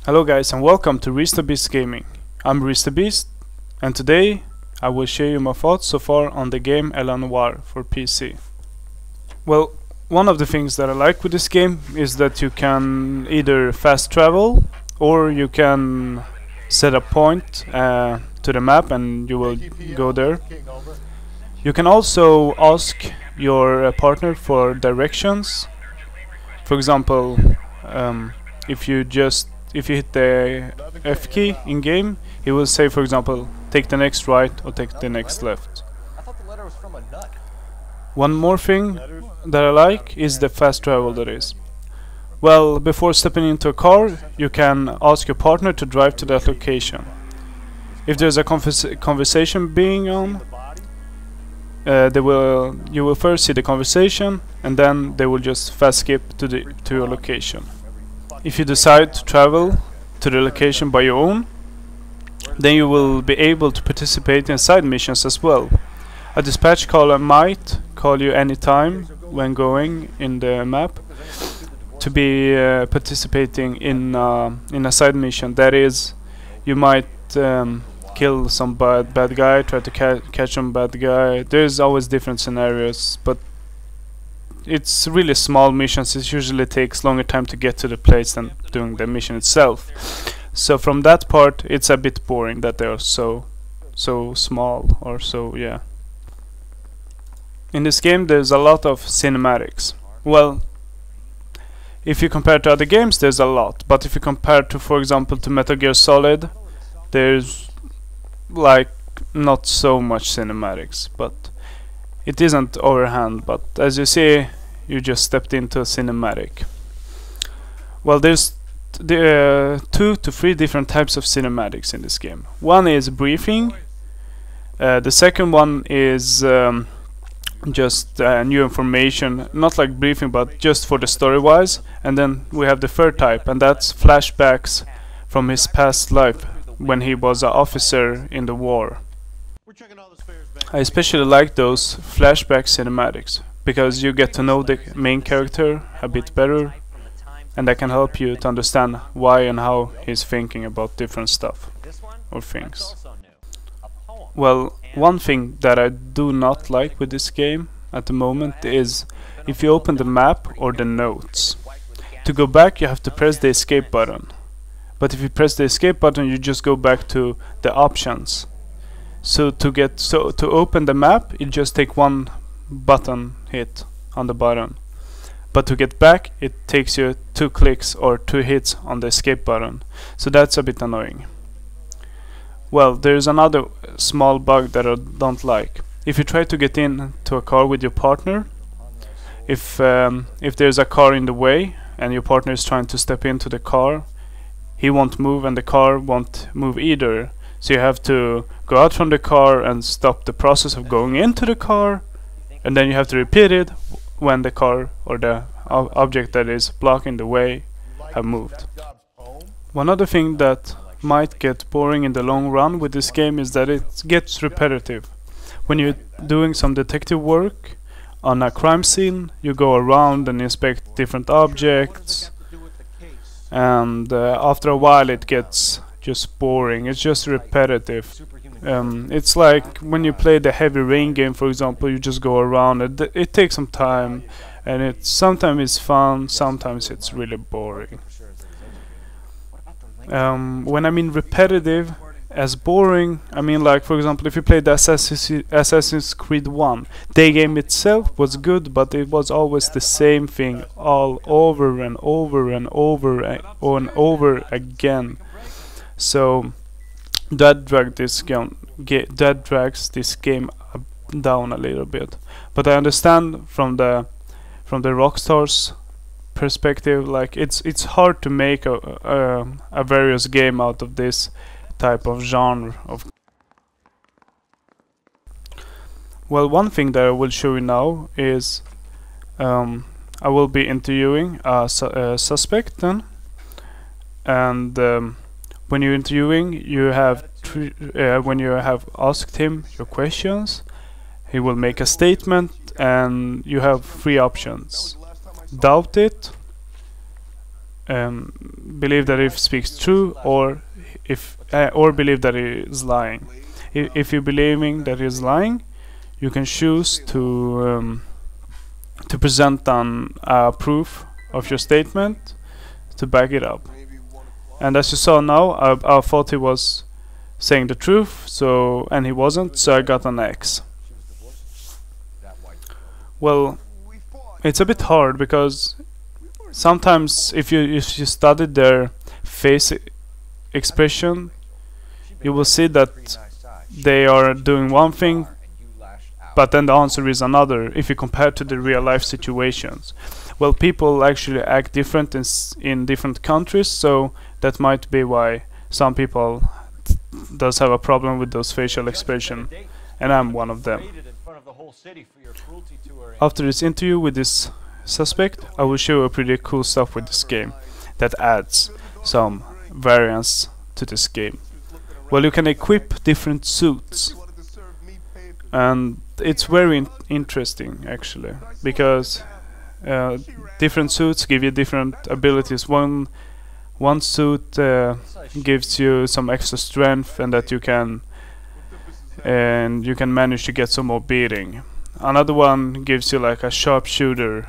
Hello guys and welcome to ReaStarBeast Gaming. I'm ReaStarBeast and today I will share you my thoughts so far on the game L.A Noire for PC. Well, one of the things that I like with this game is that you can either fast travel or you can set a point to the map and you will go there. You can also ask your partner for directions. For example, if you hit the F key in game, he will say, for example, take the next right or take the next left. One more thing that I like is the fast travel that is. Well, before stepping into a car, you can ask your partner to drive to that location. If there's a conversation being on, you will first see the conversation and then they will just fast skip to your location. If you decide to travel to the location by your own, then you will be able to participate in side missions as well. A dispatch caller might call you anytime when going in the map to be participating in a side mission. That is, you might kill some bad guy, try to catch some bad guy. There's always different scenarios, but it's really small missions. It usually takes longer time to get to the place than doing the mission itself. So from that part, it's a bit boring that they're so small or so, yeah. In this game, there's a lot of cinematics. Well, if you compare to other games, there's a lot. But if you compare to, for example, to Metal Gear Solid, there's like not so much cinematics, but it isn't overhand. But as you see, you just stepped into a cinematic. Well, there's 2 to 3 different types of cinematics in this game. One is briefing. The second one is just new information, not like briefing, but just for the story wise. And then we have the third type, and that's flashbacks from his past life when he was an officer in the war. I especially like those flashback cinematics because you get to know the main character a bit better, and that can help you to understand why and how he's thinking about different stuff or things. Well, one thing that I do not like with this game at the moment is if you open the map or the notes. To go back, you have to press the escape button. But if you press the escape button, you just go back to the options. So to open the map, you just take one button hit on the button. But to get back, it takes you 2 clicks or 2 hits on the escape button. So that's a bit annoying. Well, there's another small bug that I don't like. If you try to get into a car with your partner, if there's a car in the way and your partner is trying to step into the car, he won't move and the car won't move either. So you have to go out from the car and stop the process of going into the car, and then you have to repeat it when the car or the object that is blocking the way have moved. One other thing that might get boring in the long run with this game is that it gets repetitive. When you're doing some detective work on a crime scene, you go around and inspect different objects, and after a while it gets just boring. It's just repetitive. It's like when you play the Heavy Rain game, for example, you just go around. It takes some time, and sometimes it's fun, sometimes it's really boring. When I mean repetitive as boring, I mean, like, for example, if you played the Assassin's Creed 1, the game itself was good, but it was always the same thing all over and over and over and over again. So that drags this game down a little bit. But I understand from the Rockstar's perspective, like it's hard to make a various game out of this type of genre of. Well, one thing that I will show you now is I will be interviewing a suspect then, and when you're interviewing, you have when you have asked him your questions, he will make a statement, and you have 3 options: doubt it, believe that he speaks true, or believe that he is lying. If you're believing that he is lying, you can choose to present proof of your statement to back it up. And as you saw now, I thought he was saying the truth, and he wasn't, so I got an X. Well, it's a bit hard because sometimes if you study their face expression, you will see that they are doing one thing, but then the answer is another if you compare to the real life situations. Well, people actually act different in different countries, so that might be why some people does have a problem with those facial expression, and I'm one of them. After this interview with this suspect, I will show you pretty cool stuff with this game that adds some variance to this game. Well, you can equip different suits, and it's very interesting actually, because different suits give you different abilities. One suit gives you some extra strength, and that you can manage to get some more beating. Another one gives you like a sharpshooter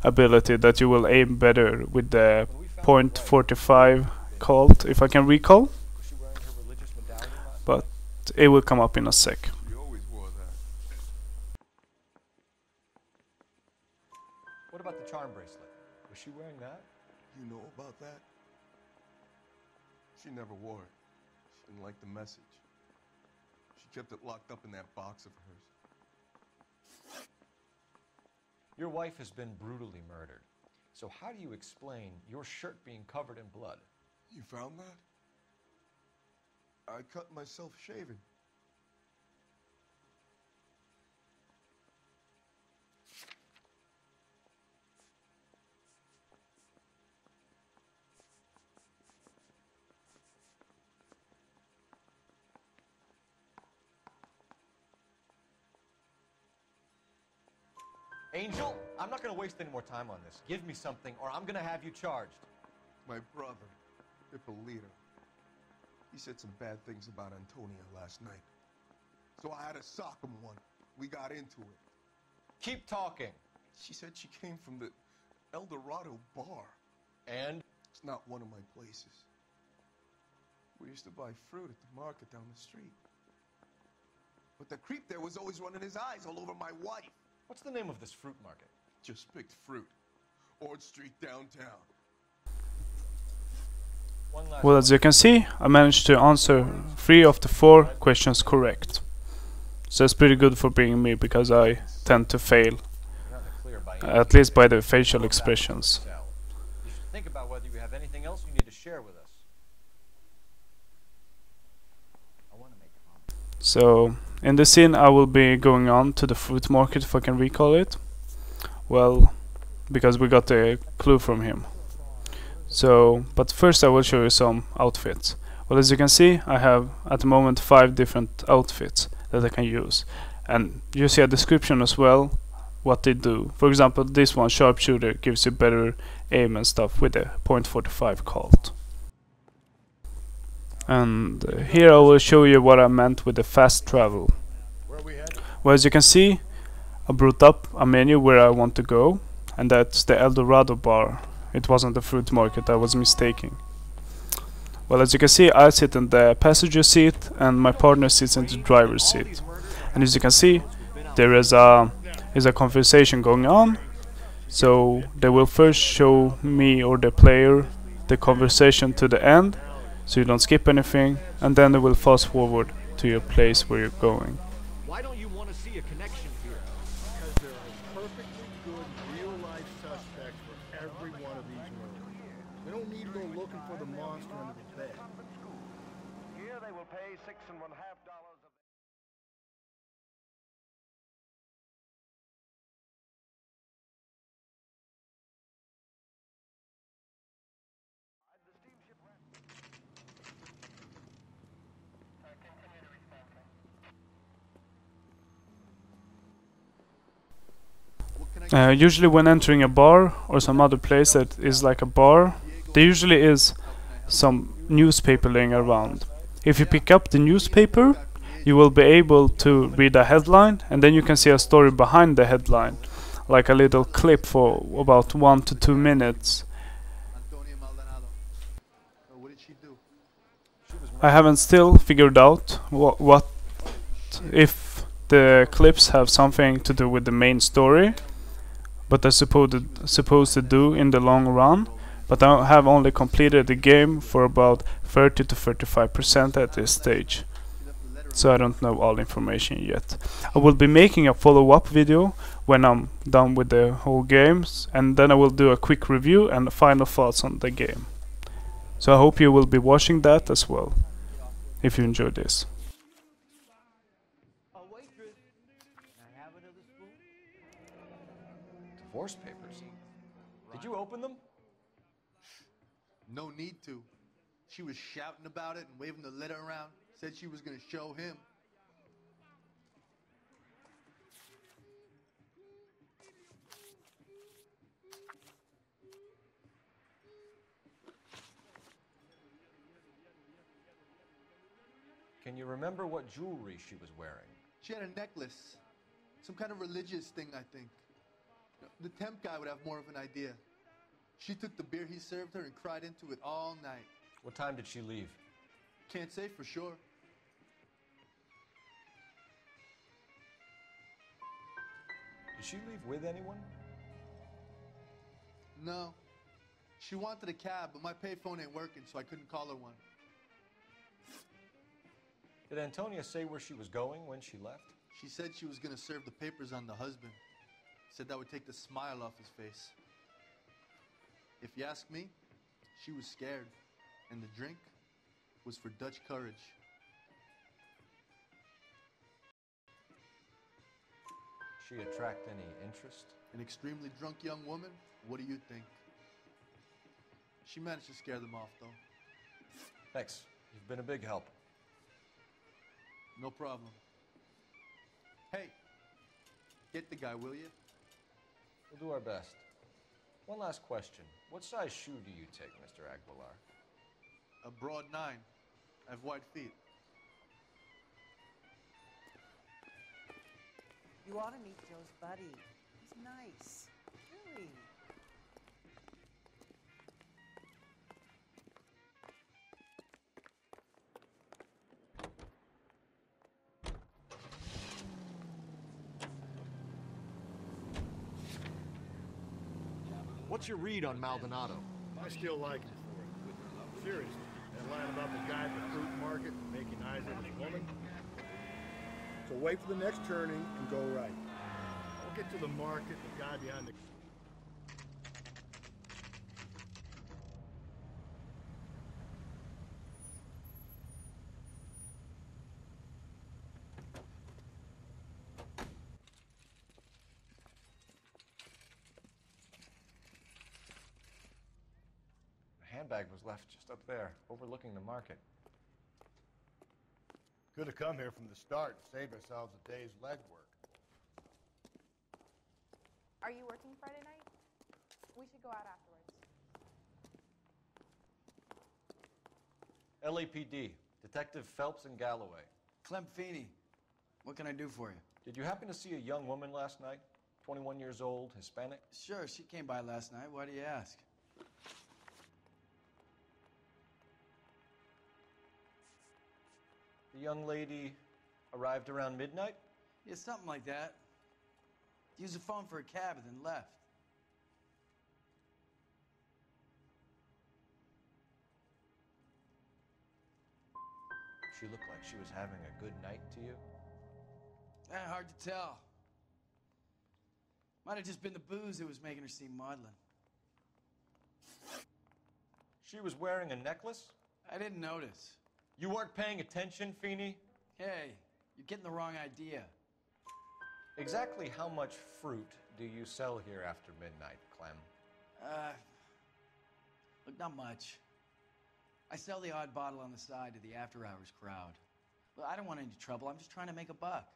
ability that you will aim better with the .45 Colt, if I can recall, but it will come up in a sec. What about the charm bracelet? Was she wearing that? You know about that? She never wore it. She didn't like the message. She kept it locked up in that box of hers. Your wife has been brutally murdered. So how do you explain your shirt being covered in blood? You found that? I cut myself shaving. Angel, I'm not going to waste any more time on this. Give me something or I'm going to have you charged. My brother, Ippolito, he said some bad things about Antonia last night. So I had to sock him one. We got into it. Keep talking. She said she came from the El Dorado bar. And? It's not one of my places. We used to buy fruit at the market down the street. But the creep there was always running his eyes all over my wife. What's the name of this fruit market? Just picked fruit. Ord Street downtown. Well, as you can see, I managed to answer 3 of the 4 questions correct. So that's pretty good for being me, because I tend to fail, at least by the facial expressions. You should think about whether you have anything else you need to share with us. I want to make comments. So, in this scene I will be going on to the fruit market, if I can recall it. Well, because we got a clue from him. So, but first I will show you some outfits. Well, as you can see, I have at the moment 5 different outfits that I can use. And you see a description as well, what they do. For example, this one, sharpshooter, gives you better aim and stuff with the .45 Colt. And here I will show you what I meant with the fast travel. Well, as you can see, I brought up a menu where I want to go, and that's the El Dorado bar. It wasn't the fruit market, I was mistaken. Well, as you can see, I sit in the passenger seat and my partner sits in the driver's seat. And as you can see, there is a conversation going on. So they will first show me or the player the conversation to the end, so you don't skip anything, and then they will fast forward to your place where you're going. Why don't you want to see a connection here? Because there are perfectly good real-life suspects for every one of these murders. We don't need to go looking for the monster under the bed. Here they will pay $6.50. Usually when entering a bar or some other place that is like a bar, there usually is some newspaper laying around. If you pick up the newspaper, you will be able to read a headline, and then you can see a story behind the headline, like a little clip for about 1 to 2 minutes. I haven't still figured out what if the clips have something to do with the main story, but they're supposed to do in the long run. But I have only completed the game for about 30 to 35% at this stage, so I don't know all information yet. I will be making a follow-up video when I'm done with the whole games, and then I will do a quick review and final thoughts on the game. So I hope you will be watching that as well, if you enjoyed this. Divorce papers? Did you open them? No need to. She was shouting about it and waving the letter around. Said she was going to show him. Can you remember what jewelry she was wearing? She had a necklace. Some kind of religious thing, I think. The temp guy would have more of an idea. She took the beer he served her and cried into it all night. What time did she leave? Can't say for sure. Did she leave with anyone? No. She wanted a cab, but my payphone ain't working, so I couldn't call her one. Did Antonia say where she was going when she left? She said she was going to serve the papers on the husband. Said that would take the smile off his face. If you ask me, she was scared, and the drink was for Dutch courage. She attract any interest? An extremely drunk young woman? What do you think? She managed to scare them off, though. Thanks. You've been a big help. No problem. Hey, get the guy, will you? We'll do our best. One last question. What size shoe do you take, Mr. Aguilar? A broad 9. I have wide feet. You ought to meet Joe's buddy. He's nice. Really. What's your read on Maldonado? I still like him for it. Seriously, that line about the guy at the fruit market making eyes at his woman? So wait for the next turning and go right. I'll get to the market, the guy behind the... Handbag was left just up there, overlooking the market. Could have come here from the start and saved ourselves a day's legwork. Are you working Friday night? We should go out afterwards. LAPD, Detective Phelps and Galloway. Clem Feeney, what can I do for you? Did you happen to see a young woman last night? 21 years old, Hispanic? Sure, she came by last night. Why do you ask? The young lady arrived around midnight? Yeah, something like that. Used the phone for a cab and then left. She looked like she was having a good night to you? Hard to tell. Might have just been the booze that was making her seem maudlin. She was wearing a necklace? I didn't notice. You weren't paying attention, Feeney? Hey, you're getting the wrong idea. Exactly how much fruit do you sell here after midnight, Clem? Look, not much. I sell the odd bottle on the side to the after-hours crowd. Well, I don't want any trouble. I'm just trying to make a buck.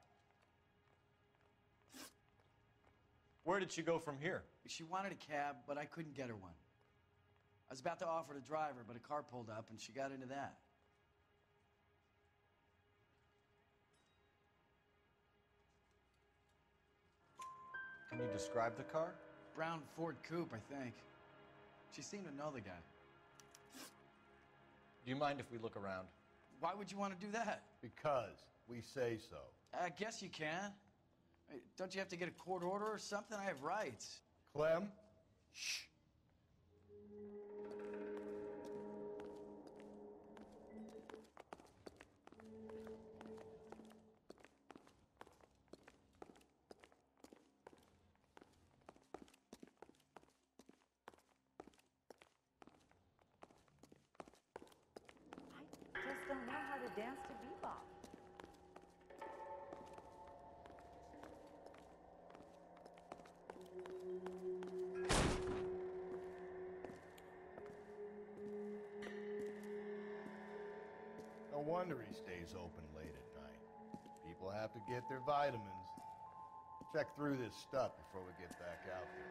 Where did she go from here? She wanted a cab, but I couldn't get her one. I was about to offer to drive her, but a car pulled up and she got into that. Can you describe the car? Brown Ford Coupe, I think. She seemed to know the guy. Do you mind if we look around? Why would you want to do that? Because we say so. I guess you can. Don't you have to get a court order or something? I have rights. Clem? Shh. I just don't know how to dance to bebop. No wonder he stays open late at night. People have to get their vitamins. Check through this stuff before we get back out there.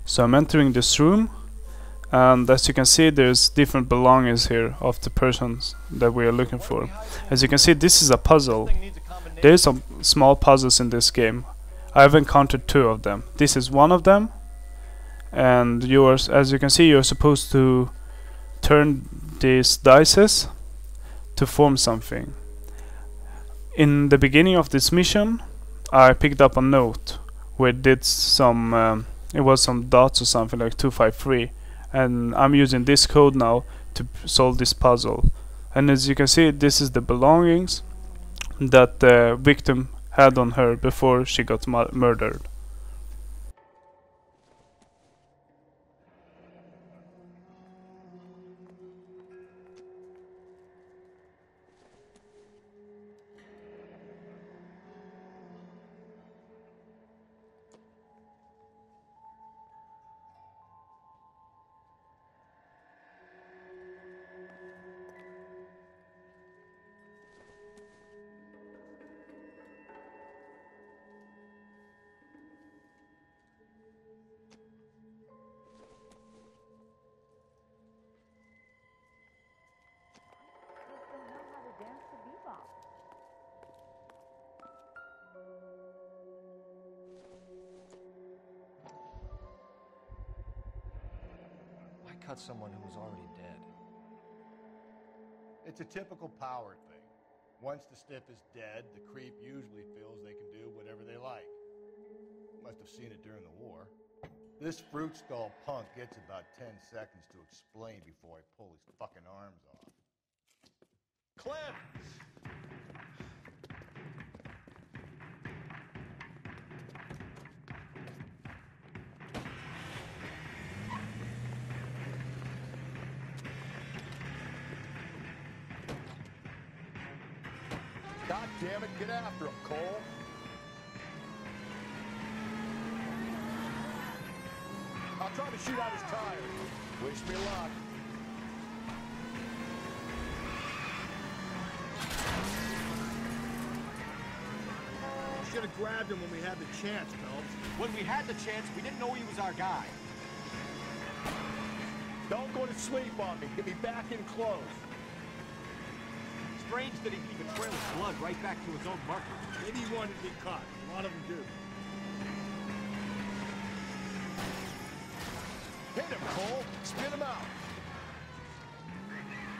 So I'm entering this room, and as you can see, there's different belongings here of the persons that we are looking for. As you can see, this is a puzzle. There's some small puzzles in this game. I've encountered 2 of them. This is one of them, and yours, as you can see, you're supposed to turn these dices to form something. In the beginning of this mission, I picked up a note where it did some it was some dots or something like 253, and I'm using this code now to solve this puzzle. And as you can see, this is the belongings that the victim had on her before she got murdered. Just don't know how to dance to bebop. Why cut someone who was already dead? It's a typical power thing. Once the stiff is dead, the creep usually feels they can do whatever they like. Must have seen it during the war. This fruit stall punk gets about 10 seconds to explain before I pull his fucking arms off. Clem! God damn it, get after him, Cole. I'll try to shoot out his tires. Wish me luck. You should have grabbed him when we had the chance, Phelps. When we had the chance, we didn't know he was our guy. Don't go to sleep on me. Get me back in close. Strange that he'd leave a trail of blood right back to his own marker. Maybe he wanted to get caught. A lot of them do. Hit him, Cole. Spin him out.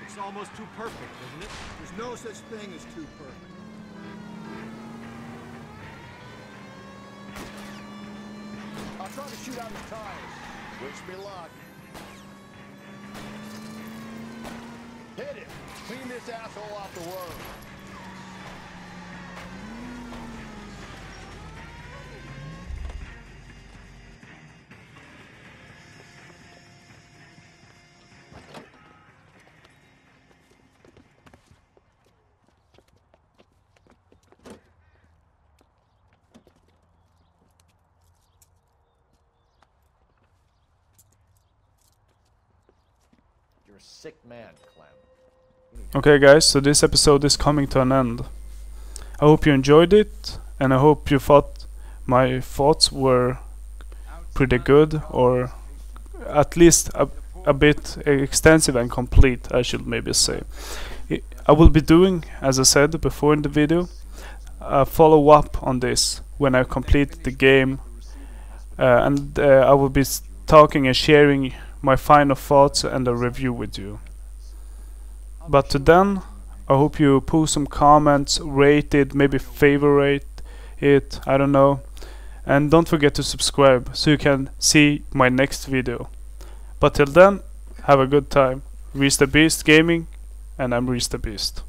It's almost too perfect, isn't it? There's no such thing as too perfect. I'll try to shoot out his tires. Wish me luck. Hit him. Clean this asshole off the road. You're a sick man, Clem. Okay guys, so this episode is coming to an end. I hope you enjoyed it, and I hope you thought my thoughts were pretty good, or at least a bit extensive and complete, I should maybe say. I will be doing, as I said before in the video, a follow-up on this when I complete the game, and I will be talking and sharing my final thoughts and a review with you. But to then, I hope you post some comments, rate it, maybe favorite it, I don't know. And don't forget to subscribe so you can see my next video. But till then, have a good time. Reese the Beast Gaming, and I'm Reese the Beast.